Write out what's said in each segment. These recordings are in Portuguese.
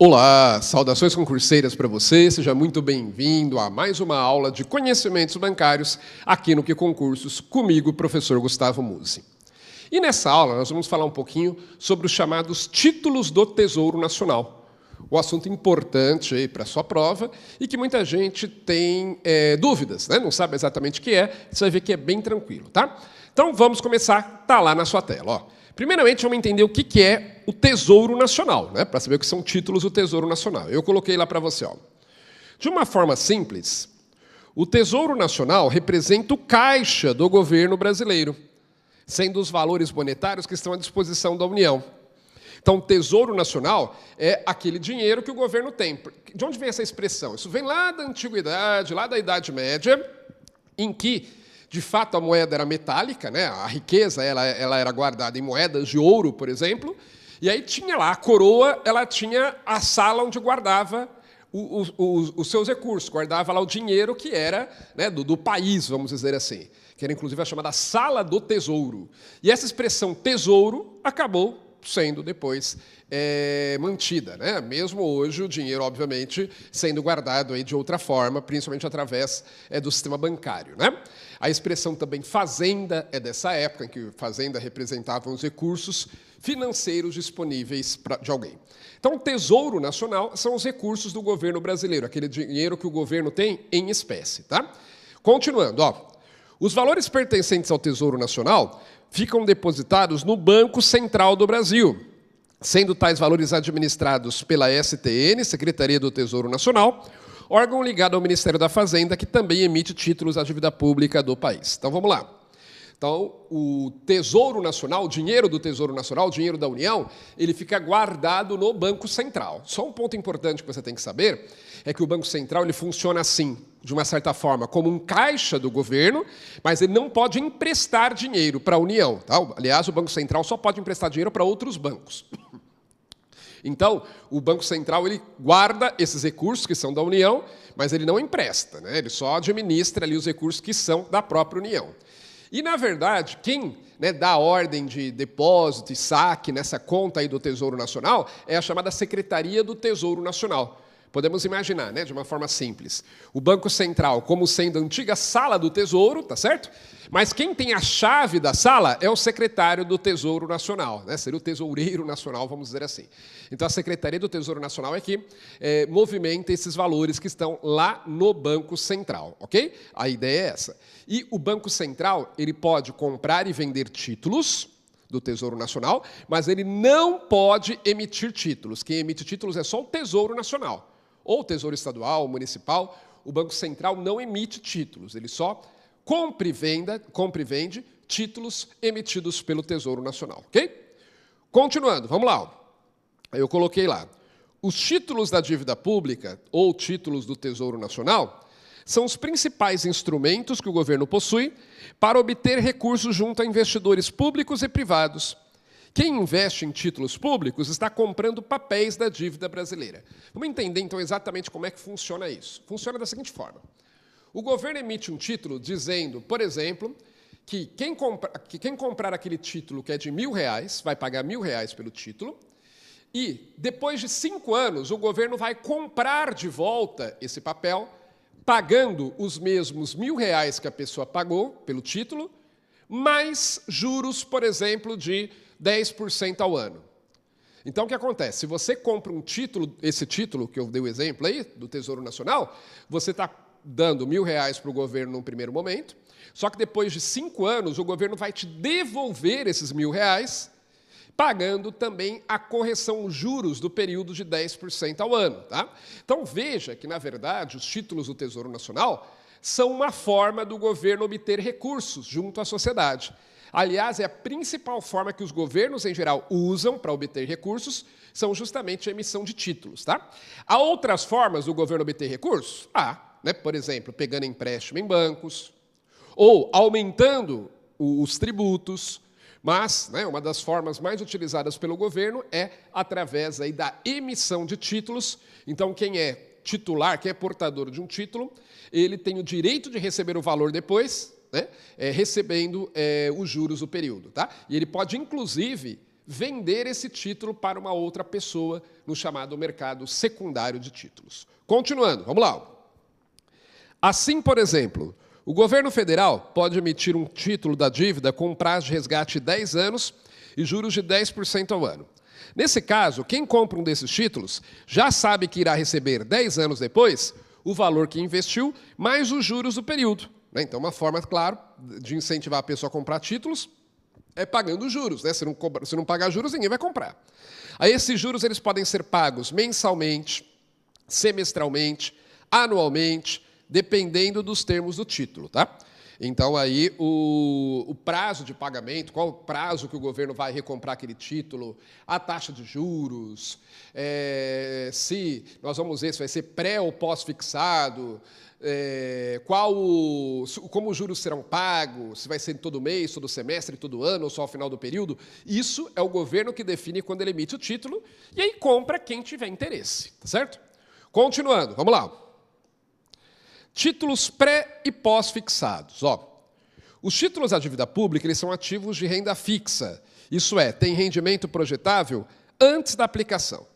Olá, saudações concurseiras para você, seja muito bem-vindo a mais uma aula de conhecimentos bancários aqui no Que Concursos, comigo, professor Gustavo Musi. E nessa aula nós vamos falar um pouquinho sobre os chamados títulos do Tesouro Nacional, um assunto importante para a sua prova e que muita gente tem dúvidas, né? Não sabe exatamente o que é, você vai ver que é bem tranquilo, tá? Então vamos começar, está lá na sua tela, ó. Primeiramente, vamos entender o que é o Tesouro Nacional, né? Para saber o que são títulos do Tesouro Nacional. Eu coloquei lá para você. Ó. De uma forma simples, o Tesouro Nacional representa o caixa do governo brasileiro, sendo os valores monetários que estão à disposição da União. Então, o Tesouro Nacional é aquele dinheiro que o governo tem. De onde vem essa expressão? Isso vem lá da Antiguidade, lá da Idade Média, em que de fato, a moeda era metálica, né? A riqueza ela era guardada em moedas de ouro, por exemplo, e aí tinha lá, a coroa ela tinha a sala onde guardava os seus recursos, guardava lá o dinheiro que era, né, do país, vamos dizer assim, que era inclusive a chamada Sala do Tesouro. E essa expressão tesouro acabou sendo depois mantida, né? Mesmo hoje o dinheiro, obviamente, sendo guardado aí de outra forma, principalmente através do sistema bancário, né? A expressão também fazenda é dessa época, em que fazenda representava os recursos financeiros disponíveis de alguém. Então, o Tesouro Nacional são os recursos do governo brasileiro, aquele dinheiro que o governo tem em espécie, tá? Continuando, ó, os valores pertencentes ao Tesouro Nacional ficam depositados no Banco Central do Brasil, sendo tais valores administrados pela STN, Secretaria do Tesouro Nacional, órgão ligado ao Ministério da Fazenda, que também emite títulos à dívida pública do país. Então, vamos lá. Então, o Tesouro Nacional, o dinheiro do Tesouro Nacional, o dinheiro da União, ele fica guardado no Banco Central. Só um ponto importante que você tem que saber é que o Banco Central ele funciona assim, de uma certa forma, como um caixa do governo, mas ele não pode emprestar dinheiro para a União. Tá? Aliás, o Banco Central só pode emprestar dinheiro para outros bancos. Então, o Banco Central ele guarda esses recursos que são da União, mas ele não empresta, né? Ele só administra ali os recursos que são da própria União. E, na verdade, quem dá a ordem de depósito e saque nessa conta aí do Tesouro Nacional é a chamada Secretaria do Tesouro Nacional. Podemos imaginar, né, de uma forma simples, o Banco Central como sendo a antiga sala do Tesouro, tá certo? Mas quem tem a chave da sala é o secretário do Tesouro Nacional, né? Seria o tesoureiro nacional, vamos dizer assim. Então, a Secretaria do Tesouro Nacional é que movimenta esses valores que estão lá no Banco Central, ok? A ideia é essa. E o Banco Central ele pode comprar e vender títulos do Tesouro Nacional, mas ele não pode emitir títulos. Quem emite títulos é só o Tesouro Nacional. Ou Tesouro Estadual, Municipal, o Banco Central não emite títulos, ele só compra e vende títulos emitidos pelo Tesouro Nacional, ok? Continuando, vamos lá. Eu coloquei lá. Os títulos da dívida pública, ou títulos do Tesouro Nacional, são os principais instrumentos que o governo possui para obter recursos junto a investidores públicos e privados. Quem investe em títulos públicos está comprando papéis da dívida brasileira. Vamos entender, então, exatamente como é que funciona isso. Funciona da seguinte forma. O governo emite um título dizendo, por exemplo, que quem comprar aquele título que é de R$1.000 vai pagar R$1.000 pelo título e, depois de 5 anos, o governo vai comprar de volta esse papel, pagando os mesmos R$1.000 que a pessoa pagou pelo título, mais juros, por exemplo, de 10% ao ano. Então, o que acontece? Se você compra um título, esse título que eu dei o exemplo aí, do Tesouro Nacional, você está dando R$1.000 para o governo num primeiro momento, só que depois de 5 anos, o governo vai te devolver esses R$1.000, pagando também a correção juros do período de 10% ao ano. Tá? Então, veja que, na verdade, os títulos do Tesouro Nacional são uma forma do governo obter recursos junto à sociedade. Aliás, é a principal forma que os governos, em geral, usam para obter recursos, são justamente a emissão de títulos. Tá? Há outras formas do governo obter recursos? Por exemplo, pegando empréstimo em bancos, ou aumentando os tributos, mas uma das formas mais utilizadas pelo governo é através aí da emissão de títulos. Então, quem é titular, quem é portador de um título, ele tem o direito de receber o valor depois, recebendo os juros do período. Tá? E ele pode, inclusive, vender esse título para uma outra pessoa no chamado mercado secundário de títulos. Continuando, vamos lá. Assim, por exemplo, o governo federal pode emitir um título da dívida com um prazo de resgate de 10 anos e juros de 10% ao ano. Nesse caso, quem compra um desses títulos já sabe que irá receber 10 anos depois o valor que investiu, mais os juros do período. Então, uma forma, claro, de incentivar a pessoa a comprar títulos é pagando juros. Se não pagar juros, ninguém vai comprar. Aí, esses juros eles podem ser pagos mensalmente, semestralmente, anualmente, dependendo dos termos do título. Tá? Então, aí, o prazo de pagamento, qual o prazo que o governo vai recomprar aquele título, a taxa de juros, se nós vamos ver se vai ser pré ou pós-fixado, como os juros serão pagos, se vai ser todo mês, todo semestre, todo ano ou só ao final do período. Isso é o governo que define quando ele emite o título e aí compra quem tiver interesse. Tá certo? Continuando, vamos lá. Títulos pré- e pós-fixados. Os títulos da dívida pública eles são ativos de renda fixa. Isso é, tem rendimento projetável antes da aplicação.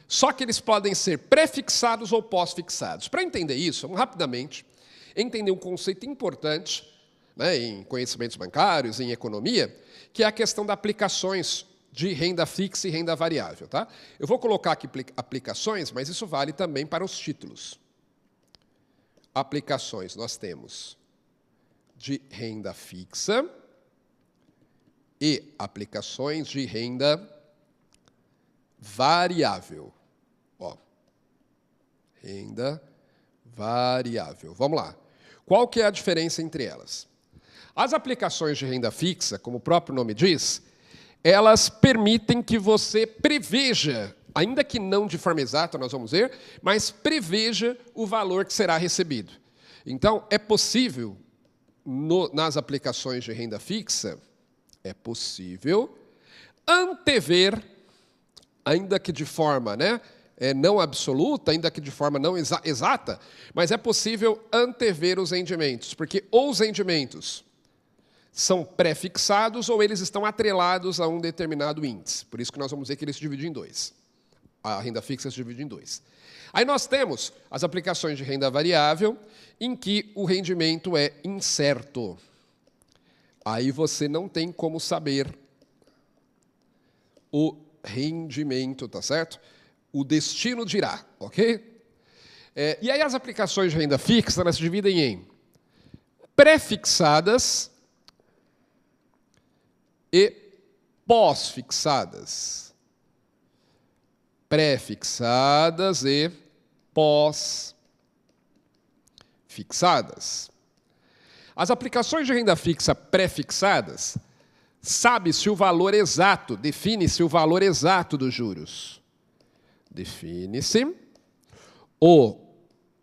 Só que eles podem ser pré-fixados ou pós-fixados. Para entender isso, vamos rapidamente entender um conceito importante, né, em conhecimentos bancários, em economia, que é a questão das aplicações de renda fixa e renda variável. Tá? Eu vou colocar aqui aplicações, mas isso vale também para os títulos. Aplicações nós temos de renda fixa e aplicações de renda variável. Renda variável. Vamos lá. Qual que é a diferença entre elas? As aplicações de renda fixa, como o próprio nome diz, elas permitem que você preveja, ainda que não de forma exata, nós vamos ver, mas preveja o valor que será recebido. Então, é possível, nas aplicações de renda fixa, é possível antever, ainda que de forma não absoluta, ainda que de forma não exata, mas é possível antever os rendimentos, porque ou os rendimentos são pré-fixados ou eles estão atrelados a um determinado índice. Por isso que nós vamos ver que ele se divide em dois. A renda fixa se divide em dois. Aí nós temos as aplicações de renda variável, em que o rendimento é incerto. Aí você não tem como saber o rendimento, tá certo? O destino dirá, ok? E aí as aplicações de renda fixa, elas se dividem em pré-fixadas e pós-fixadas. Pré-fixadas e pós-fixadas. As aplicações de renda fixa pré-fixadas, sabe-se o valor exato, define-se o valor exato dos juros. Define-se o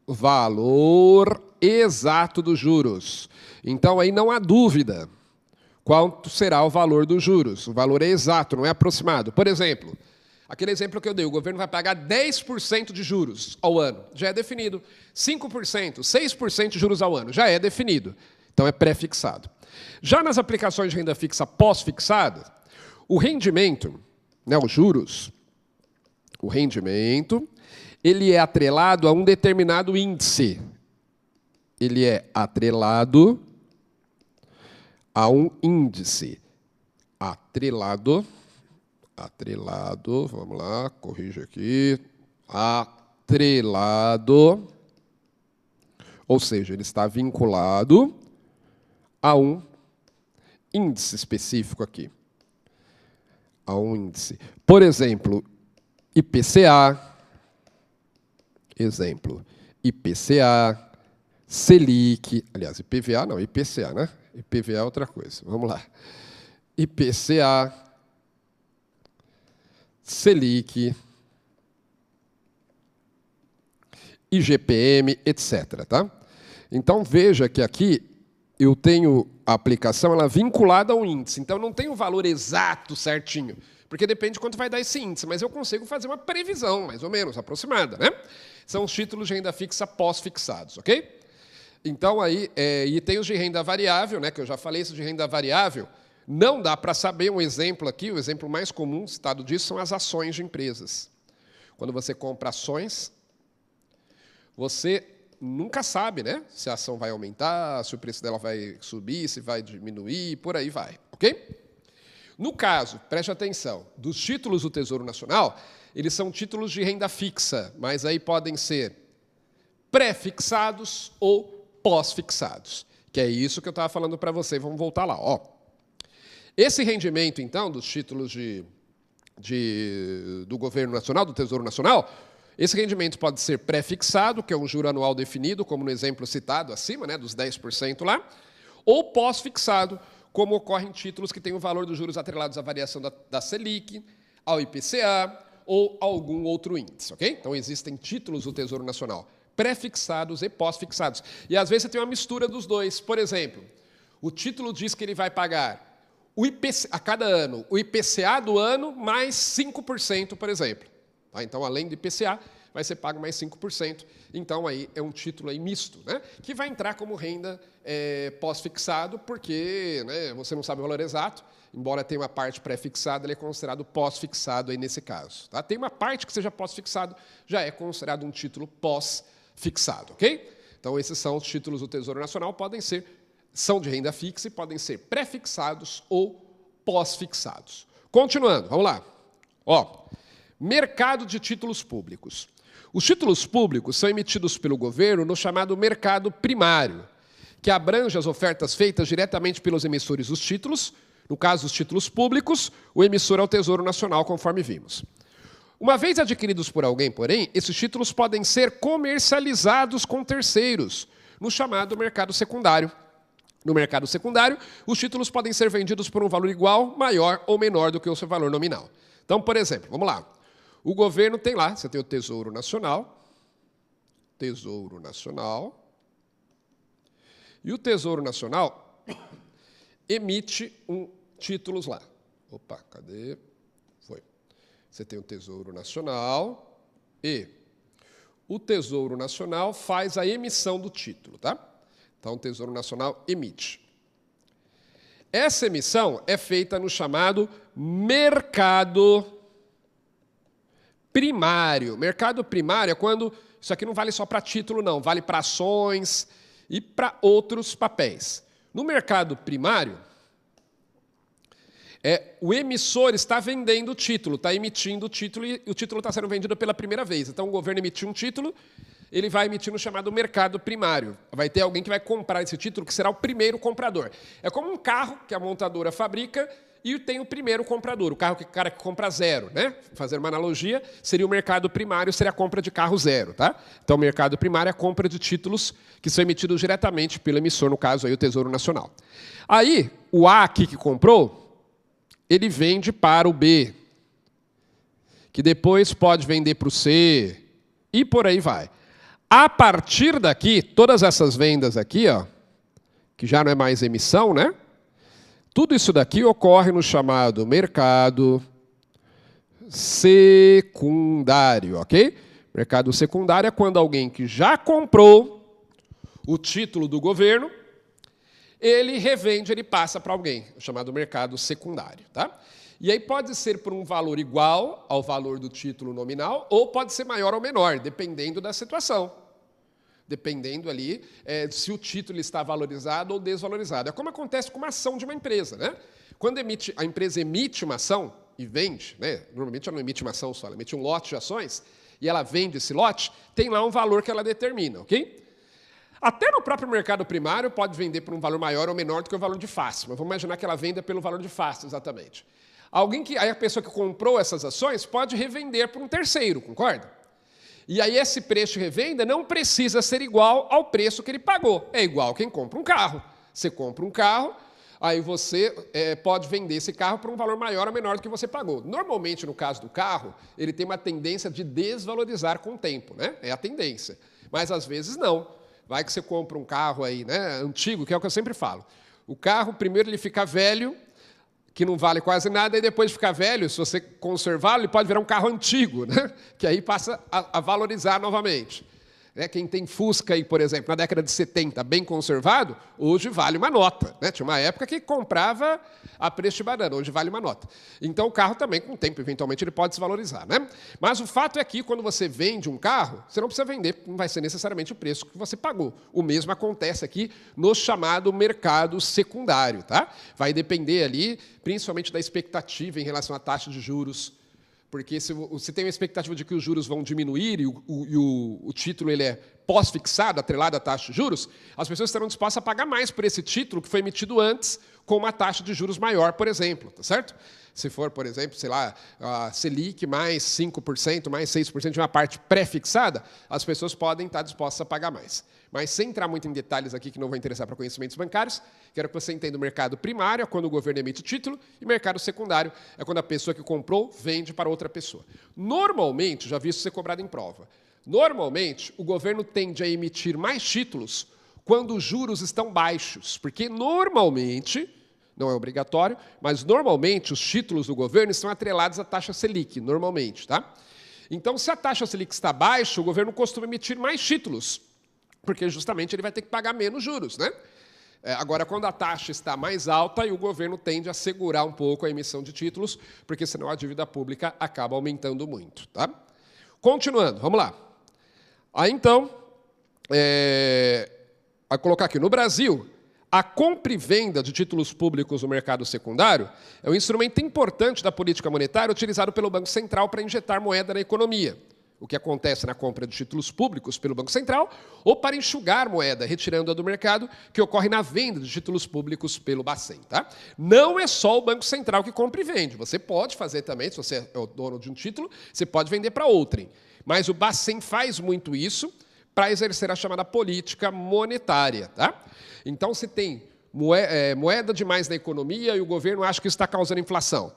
valor exato dos juros. Então, aí não há dúvida quanto será o valor dos juros. O valor é exato, não é aproximado. Por exemplo, aquele exemplo que eu dei, o governo vai pagar 10% de juros ao ano. Já é definido. 5%, 6% de juros ao ano. Já é definido. Então, é pré-fixado. Já nas aplicações de renda fixa pós-fixada, o rendimento, os juros, o rendimento, ele é atrelado a um determinado índice. Ele é atrelado a um índice. Atrelado, vamos lá, corrija aqui. Atrelado, ou seja, ele está vinculado a um índice específico aqui. A um índice. Por exemplo, IPCA, Selic, aliás, IPVA não, IPCA, né? IPVA é outra coisa. Vamos lá. IPCA, Selic, IGPM, etc. Tá? Então, veja que aqui eu tenho a aplicação ela vinculada a um índice. Então, não tem o valor exato, certinho, porque depende de quanto vai dar esse índice, mas eu consigo fazer uma previsão, mais ou menos, aproximada. Né? São os títulos de renda fixa pós-fixados, ok? Então, aí, e tem os de renda variável, né, que eu já falei, esses de renda variável, Não dá para saber, um exemplo aqui, o exemplo mais comum citado disso são as ações de empresas. Quando você compra ações, você nunca sabe, né, se a ação vai aumentar, se o preço dela vai subir, se vai diminuir, por aí vai, ok? No caso, preste atenção, dos títulos do Tesouro Nacional, eles são títulos de renda fixa, mas aí podem ser pré-fixados ou pós-fixados, que é isso que eu estava falando para você. Vamos voltar lá, ó. Esse rendimento, então, dos títulos do Governo Nacional, do Tesouro Nacional, esse rendimento pode ser pré-fixado, que é um juro anual definido, como no exemplo citado acima, né, dos 10% lá, ou pós-fixado, como ocorre em títulos que têm o valor dos juros atrelados à variação da Selic, ao IPCA ou algum outro índice, ok? Então, existem títulos do Tesouro Nacional pré-fixados e pós-fixados. E, às vezes, você tem uma mistura dos dois. Por exemplo, o título diz que ele vai pagar a cada ano, o IPCA do ano mais 5%, por exemplo. Tá? Então, além do IPCA, vai ser pago mais 5%. Então, aí é um título aí misto, né? Que vai entrar como renda pós-fixado, porque, né, você não sabe o valor exato, embora tenha uma parte pré-fixada, ele é considerado pós-fixado aí nesse caso. Tá? Tem uma parte que seja pós-fixado, já é considerado um título pós-fixado, ok? Então, esses são os títulos do Tesouro Nacional, são de renda fixa e podem ser pré-fixados ou pós-fixados. Continuando, vamos lá. Ó, mercado de títulos públicos. Os títulos públicos são emitidos pelo governo no chamado mercado primário, que abrange as ofertas feitas diretamente pelos emissores dos títulos, no caso, os títulos públicos, o emissor é o Tesouro Nacional, conforme vimos. Uma vez adquiridos por alguém, porém, esses títulos podem ser comercializados com terceiros, no chamado mercado secundário. No mercado secundário, os títulos podem ser vendidos por um valor igual, maior ou menor do que o seu valor nominal. Então, por exemplo, vamos lá. O governo tem lá, você tem o Tesouro Nacional, e o Tesouro Nacional emite títulos lá. Opa, cadê? Foi. Você tem o Tesouro Nacional e o Tesouro Nacional faz a emissão do título, tá? Então, o Tesouro Nacional emite. Essa emissão é feita no chamado mercado primário. Mercado primário é quando... Isso aqui não vale só para título, não. Vale para ações e para outros papéis. No mercado primário, o emissor está vendendo o título, está emitindo o título e o título está sendo vendido pela primeira vez. Então, o governo emitiu um título, ele vai emitir no chamado mercado primário. Vai ter alguém que vai comprar esse título, que será o primeiro comprador. É como um carro que a montadora fabrica e tem o primeiro comprador, o cara que compra zero, né? Fazer uma analogia, seria o mercado primário, seria a compra de carro zero, tá? Então, o mercado primário é a compra de títulos que são emitidos diretamente pelo emissor, no caso aí o Tesouro Nacional. Aí, o A aqui que comprou, ele vende para o B, que depois pode vender para o C, e por aí vai. A partir daqui, todas essas vendas aqui, ó, que já não é mais emissão, né? Tudo isso daqui ocorre no chamado mercado secundário, ok? Mercado secundário é quando alguém que já comprou o título do governo, ele revende, ele passa para alguém, chamado mercado secundário, tá? E aí pode ser por um valor igual ao valor do título nominal, ou pode ser maior ou menor, dependendo da situação. Dependendo ali se o título está valorizado ou desvalorizado. É como acontece com uma ação de uma empresa, né? Quando a empresa emite uma ação e vende, né? Normalmente ela não emite uma ação só, ela emite um lote de ações, e ela vende esse lote, tem lá um valor que ela determina, ok? Até no próprio mercado primário pode vender por um valor maior ou menor do que o valor de face, mas vamos imaginar que ela venda pelo valor de face, exatamente. Aí a pessoa que comprou essas ações pode revender por um terceiro, concorda? E aí esse preço de revenda não precisa ser igual ao preço que ele pagou. É igual quem compra um carro. Você compra um carro, aí você pode vender esse carro por um valor maior ou menor do que você pagou. Normalmente, no caso do carro, ele tem uma tendência de desvalorizar com o tempo, né? É a tendência. Mas, às vezes, não. Vai que você compra um carro aí, né, antigo, que é o que eu sempre falo. O carro, primeiro, ele fica velho, que não vale quase nada, e depois de ficar velho, se você conservá-lo, ele pode virar um carro antigo, né? Que aí passa a valorizar novamente. Quem tem Fusca, aí, por exemplo, na década de 70, bem conservado, hoje vale uma nota. Tinha uma época que comprava a preço de banana, hoje vale uma nota. Então, o carro também, com o tempo, eventualmente, ele pode desvalorizar. Mas o fato é que, quando você vende um carro, você não precisa vender, não vai ser necessariamente o preço que você pagou. O mesmo acontece aqui no chamado mercado secundário. Vai depender ali, principalmente da expectativa em relação à taxa de juros. Porque se você tem uma expectativa de que os juros vão diminuir e o título ele é pós-fixado, atrelado à taxa de juros, as pessoas estarão dispostas a pagar mais por esse título que foi emitido antes com uma taxa de juros maior, por exemplo. Tá certo? Se for, por exemplo, sei lá, a Selic mais 5%, mais 6% de uma parte pré-fixada, as pessoas podem estar dispostas a pagar mais. Mas sem entrar muito em detalhes aqui, que não vão interessar para conhecimentos bancários, quero que você entenda o mercado primário, é quando o governo emite o título, e o mercado secundário é quando a pessoa que comprou vende para outra pessoa. Normalmente, já vi isso ser cobrado em prova, normalmente o governo tende a emitir mais títulos quando os juros estão baixos, porque normalmente, não é obrigatório, mas normalmente os títulos do governo estão atrelados à taxa Selic, normalmente. Então, se a taxa Selic está baixa, o governo costuma emitir mais títulos, porque justamente ele vai ter que pagar menos juros. Agora, quando a taxa está mais alta, aí o governo tende a segurar um pouco a emissão de títulos, porque senão a dívida pública acaba aumentando muito. Continuando, vamos lá. Aí, então, a colocar aqui, no Brasil, a compra e venda de títulos públicos no mercado secundário é um instrumento importante da política monetária utilizado pelo Banco Central para injetar moeda na economia, o que acontece na compra de títulos públicos pelo Banco Central, ou para enxugar moeda, retirando-a do mercado, que ocorre na venda de títulos públicos pelo Bacen. Não é só o Banco Central que compra e vende. Você pode fazer também, se você é o dono de um título, você pode vender para outrem. Mas o Bacen faz muito isso para exercer a chamada política monetária. Então, se tem moeda demais na economia e o governo acha que isso está causando inflação,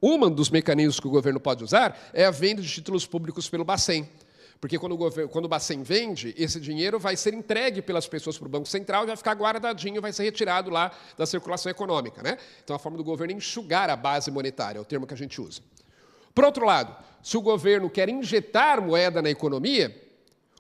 um dos mecanismos que o governo pode usar é a venda de títulos públicos pelo Bacen. Porque quando o Bacen vende, esse dinheiro vai ser entregue pelas pessoas para o Banco Central e vai ficar guardadinho, vai ser retirado lá da circulação econômica. Então, a forma do governo é enxugar a base monetária, é o termo que a gente usa. Por outro lado, se o governo quer injetar moeda na economia,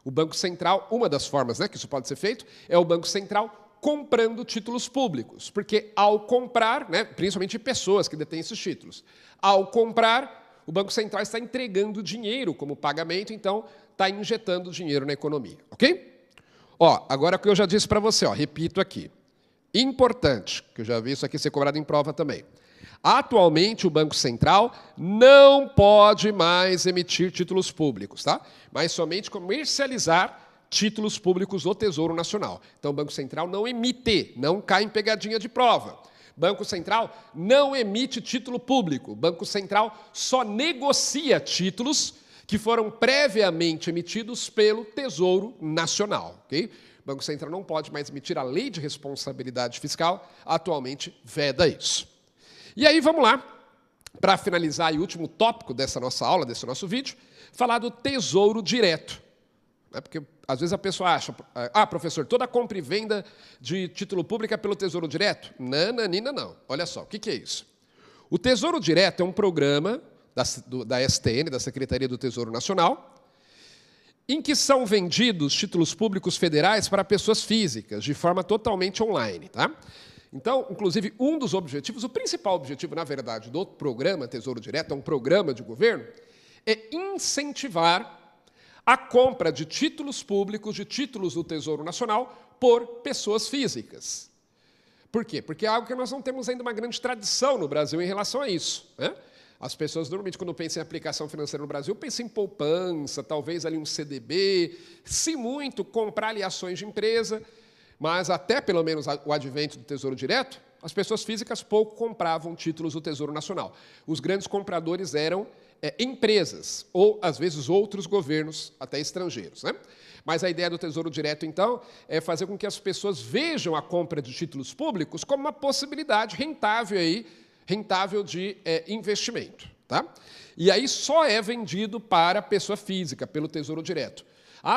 o Banco Central, uma das formas que isso pode ser feito, é o Banco Central comprando títulos públicos. Porque, ao comprar, principalmente pessoas que detêm esses títulos, ao comprar, o Banco Central está entregando dinheiro como pagamento, então está injetando dinheiro na economia. Ok? Agora o que eu já disse para você, repito aqui. Importante, que eu já vi isso aqui ser cobrado em prova também. Atualmente, o Banco Central não pode mais emitir títulos públicos, mas somente comercializar títulos públicos do Tesouro Nacional. Então, o Banco Central não emite, não cai em pegadinha de prova. Banco Central não emite título público. Banco Central só negocia títulos que foram previamente emitidos pelo Tesouro Nacional. Okay? Banco Central não pode mais emitir a lei de responsabilidade fiscal, atualmente veda isso. E aí, vamos lá, para finalizar o último tópico dessa nossa aula, desse nosso vídeo, falar do Tesouro Direto. Porque, às vezes, a pessoa acha, professor, toda compra e venda de título público é pelo Tesouro Direto? Nananina, não. Olha só, o que é isso? O Tesouro Direto é um programa da STN, da Secretaria do Tesouro Nacional, em que são vendidos títulos públicos federais para pessoas físicas, de forma totalmente online. Então, inclusive, um dos objetivos, o principal objetivo, na verdade, do programa Tesouro Direto, é um programa de governo, é incentivar a compra de títulos públicos, de títulos do Tesouro Nacional, por pessoas físicas. Por quê? Porque é algo que nós não temos ainda uma grande tradição no Brasil em relação a isso. As pessoas, normalmente, quando pensam em aplicação financeira no Brasil, pensam em poupança, talvez ali um CDB, se muito, comprar ali ações de empresa, mas até, pelo menos, o advento do Tesouro Direto, as pessoas físicas pouco compravam títulos do Tesouro Nacional. Os grandes compradores eram empresas, ou, às vezes, outros governos, até estrangeiros. Mas a ideia do Tesouro Direto, então, é fazer com que as pessoas vejam a compra de títulos públicos como uma possibilidade rentável de investimento. E aí só é vendido para pessoa física, pelo Tesouro Direto.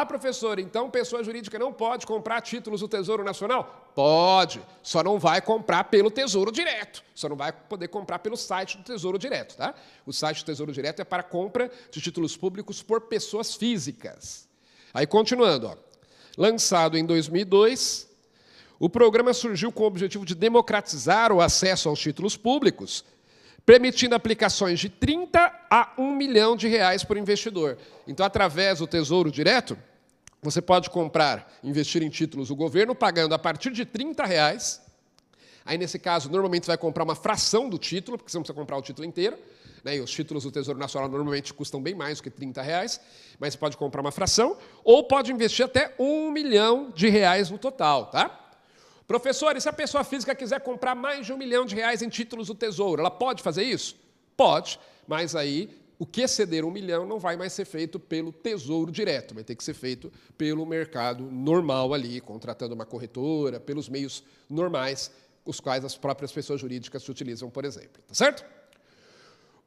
Professor, então pessoa jurídica não pode comprar títulos do Tesouro Nacional? Pode, só não vai comprar pelo Tesouro Direto. Só não vai poder comprar pelo site do Tesouro Direto. O site do Tesouro Direto é para compra de títulos públicos por pessoas físicas. Aí, continuando, ó. Lançado em 2002, o programa surgiu com o objetivo de democratizar o acesso aos títulos públicos, permitindo aplicações de 30 a 1 milhão de reais por investidor. Então, através do Tesouro Direto, você pode comprar, investir em títulos do governo, pagando a partir de 30 reais. Aí, nesse caso, normalmente você vai comprar uma fração do título, porque você não precisa comprar o título inteiro. E os títulos do Tesouro Nacional normalmente custam bem mais do que 30 reais, mas você pode comprar uma fração, ou pode investir até 1 milhão de reais no total, tá? Professor, e se a pessoa física quiser comprar mais de 1 milhão de reais em títulos do Tesouro, ela pode fazer isso? Pode, mas aí o que exceder 1 milhão não vai mais ser feito pelo Tesouro Direto, vai ter que ser feito pelo mercado normal ali, contratando uma corretora, pelos meios normais, os quais as próprias pessoas jurídicas se utilizam, por exemplo, tá certo?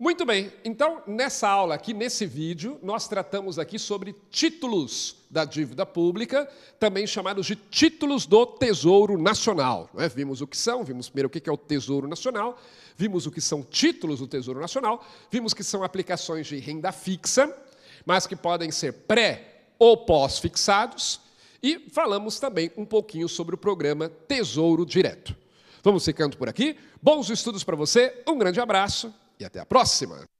Muito bem, então, nessa aula aqui, nesse vídeo, nós tratamos aqui sobre títulos da dívida pública, também chamados de títulos do Tesouro Nacional. Não é? Vimos o que são, vimos primeiro o que é o Tesouro Nacional, vimos o que são títulos do Tesouro Nacional, vimos que são aplicações de renda fixa, mas que podem ser pré- ou pós-fixados, e falamos também um pouquinho sobre o programa Tesouro Direto. Vamos ficando por aqui. Bons estudos para você, um grande abraço. E até a próxima!